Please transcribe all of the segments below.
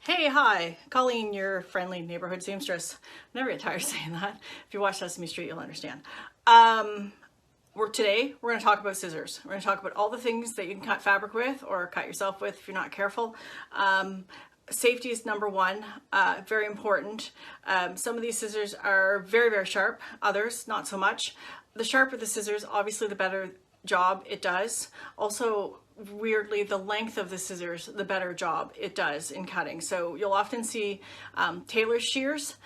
Hey, hi, Colleen, your friendly neighborhood seamstress. Never get tired of saying that. If you watch Sesame Street, you'll understand. Today we're going to talk about scissors. We're going to talk about all the things that you can cut fabric with or cut yourself with if you're not careful. Safety is number one, very important. Some of these scissors are very, very sharp, others not so much. The sharper the scissors, obviously the better job it does. Also, weirdly, the length of the scissors, the better job it does in cutting. So you'll often see tailor's shears,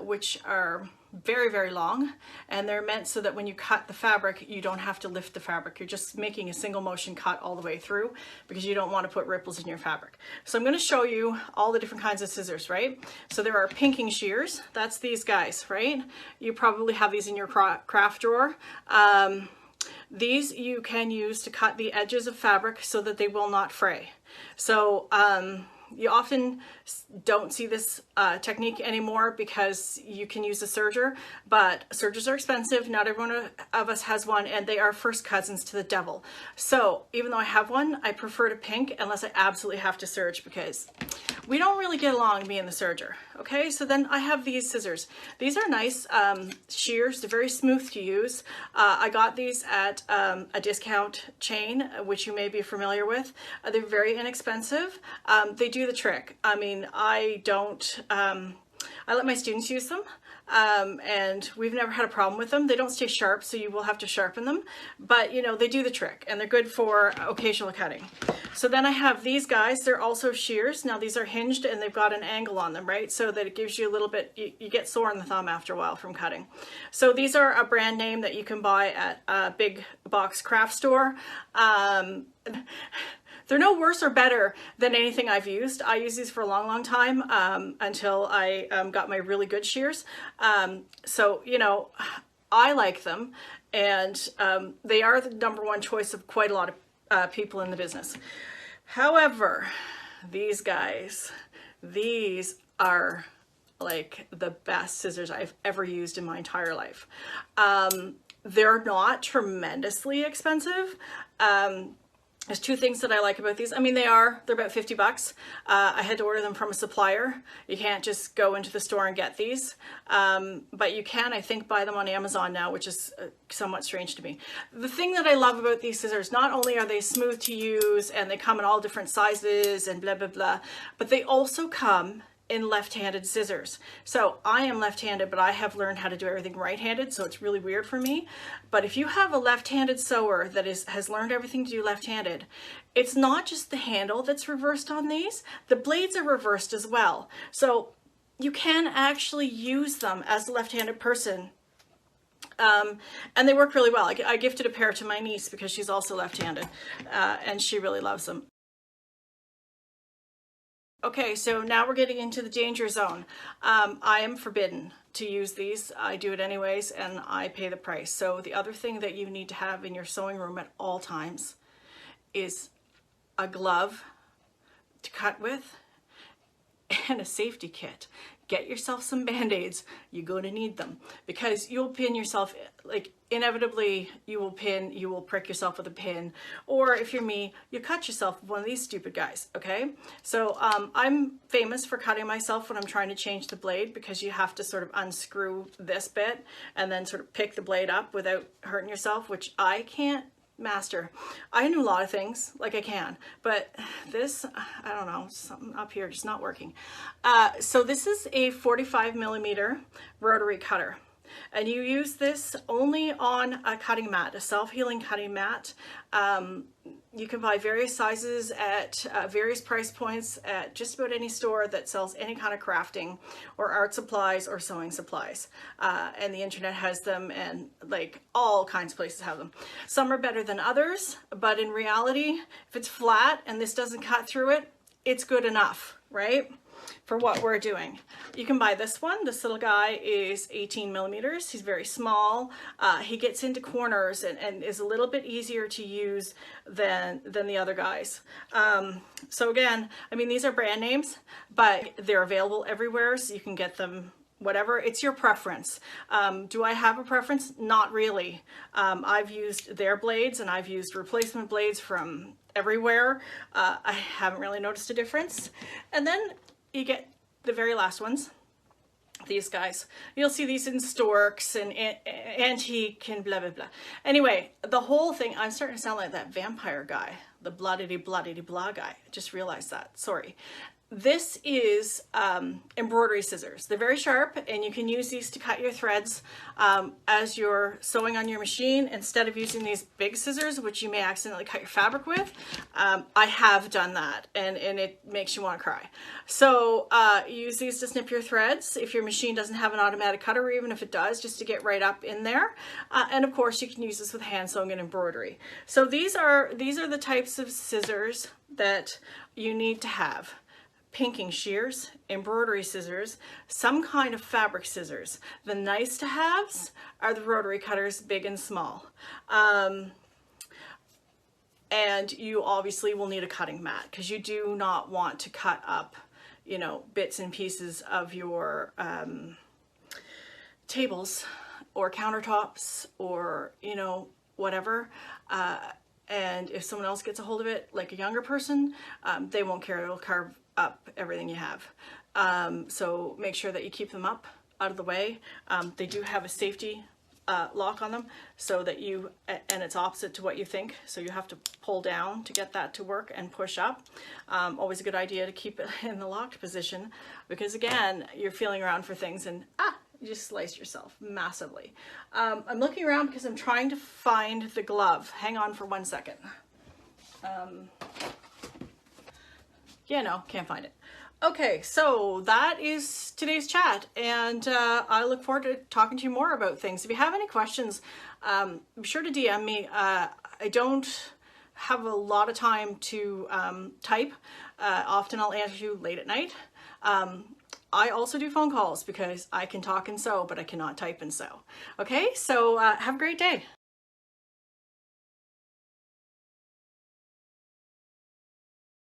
which are very, very long, and they're meant so that when you cut the fabric, you don't have to lift the fabric. You're just making a single motion cut all the way through because you don't want to put ripples in your fabric. So I'm going to show you all the different kinds of scissors, right? So there are pinking shears. That's these guys, right? You probably have these in your craft drawer. These you can use to cut the edges of fabric so that they will not fray. So you often don't see this technique anymore because you can use a serger, but sergers are expensive. Not everyone of us has one, and they are first cousins to the devil. So even though I have one, I prefer to pink unless I absolutely have to serge because we don't really get along, me and the serger. Okay, so then I have these scissors. These are nice shears. They're very smooth to use. I got these at a discount chain, which you may be familiar with. They're very inexpensive. They do the trick. I mean, I let my students use them. And we've never had a problem with them. They don't stay sharp, so you will have to sharpen them, but you know, they do the trick and they're good for occasional cutting. So then I have these guys. They're also shears. Now these are hinged and they've got an angle on them, right? So that it gives you a little bit, you get sore in the thumb after a while from cutting. So these are a brand name that you can buy at a big box craft store. They're no worse or better than anything I've used. I used these for a long, long time until I got my really good shears. So, you know, I like them, and they are the number one choice of quite a lot of people in the business. However, these guys, these are like the best scissors I've ever used in my entire life. They're not tremendously expensive. There's two things that I like about these. I mean, they're about 50 bucks. I had to order them from a supplier. You can't just go into the store and get these. But you can, I think, buy them on Amazon now, which is somewhat strange to me. The thing that I love about these scissors, not only are they smooth to use and they come in all different sizes and blah, blah, blah, but they also come in left-handed scissors. So I am left-handed, but I have learned how to do everything right-handed, so it's really weird for me. But if you have a left-handed sewer that has learned everything to do left-handed, it's not just the handle that's reversed on these, the blades are reversed as well. So you can actually use them as a left-handed person. And they work really well. I gifted a pair to my niece because she's also left-handed, and she really loves them. Okay, so now we're getting into the danger zone. I am forbidden to use these. I do it anyways, and I pay the price. So the other thing that you need to have in your sewing room at all times is a glove to cut with and a safety kit. Get yourself some Band-Aids. You're going to need them because you'll pin yourself, like inevitably you will prick yourself with a pin, or if you're me, you cut yourself with one of these stupid guys, okay? So I'm famous for cutting myself when I'm trying to change the blade because you have to sort of unscrew this bit and then sort of pick the blade up without hurting yourself, which I can't master. I knew a lot of things, like I can, but this, I don't know, something up here just not working. So this is a 45mm rotary cutter, and you use this only on a cutting mat, a self-healing cutting mat. You can buy various sizes at various price points at just about any store that sells any kind of crafting or art supplies or sewing supplies. And the internet has them, and like all kinds of places have them. Some are better than others, but in reality, if it's flat and this doesn't cut through it, it's good enough, right? For what we're doing. You can buy this one. This little guy is 18mm. He's very small. He gets into corners and is a little bit easier to use than the other guys. So again, I mean, these are brand names, but they're available everywhere, so you can get them whatever. It's your preference. Do I have a preference? Not really. I've used their blades and I've used replacement blades from everywhere. I haven't really noticed a difference. And then you get the very last ones, these guys. You'll see these in Storks and Antique and blah, blah, blah. Anyway, the whole thing, I'm starting to sound like that vampire guy, the bloodity blah guy. I just realized that, sorry. This is embroidery scissors. They're very sharp, and you can use these to cut your threads as you're sewing on your machine instead of using these big scissors, which you may accidentally cut your fabric with. I have done that, and it makes you want to cry. So use these to snip your threads if your machine doesn't have an automatic cutter, or even if it does, just to get right up in there. And of course, you can use this with hand sewing and embroidery. So these are the types of scissors that you need to have. Pinking shears, embroidery scissors, some kind of fabric scissors. The nice to haves are the rotary cutters, big and small. And you obviously will need a cutting mat, because you do not want to cut up, you know, bits and pieces of your tables or countertops or, you know, whatever. And if someone else gets a hold of it, like a younger person, they won't care. It'll carve up everything you have. So make sure that you keep them up out of the way. They do have a safety lock on them, so that you, and it's opposite to what you think, so you have to pull down to get that to work and push up. Always a good idea to keep it in the locked position, because again, you're feeling around for things and you just slice yourself massively. I'm looking around because I'm trying to find the glove. Hang on for 1 second. Yeah, no, can't find it. Okay, so that is today's chat, and I look forward to talking to you more about things. If you have any questions, be sure to DM me. I don't have a lot of time to type. Often I'll answer you late at night. I also do phone calls because I can talk and sew, but I cannot type and sew. Okay, so have a great day.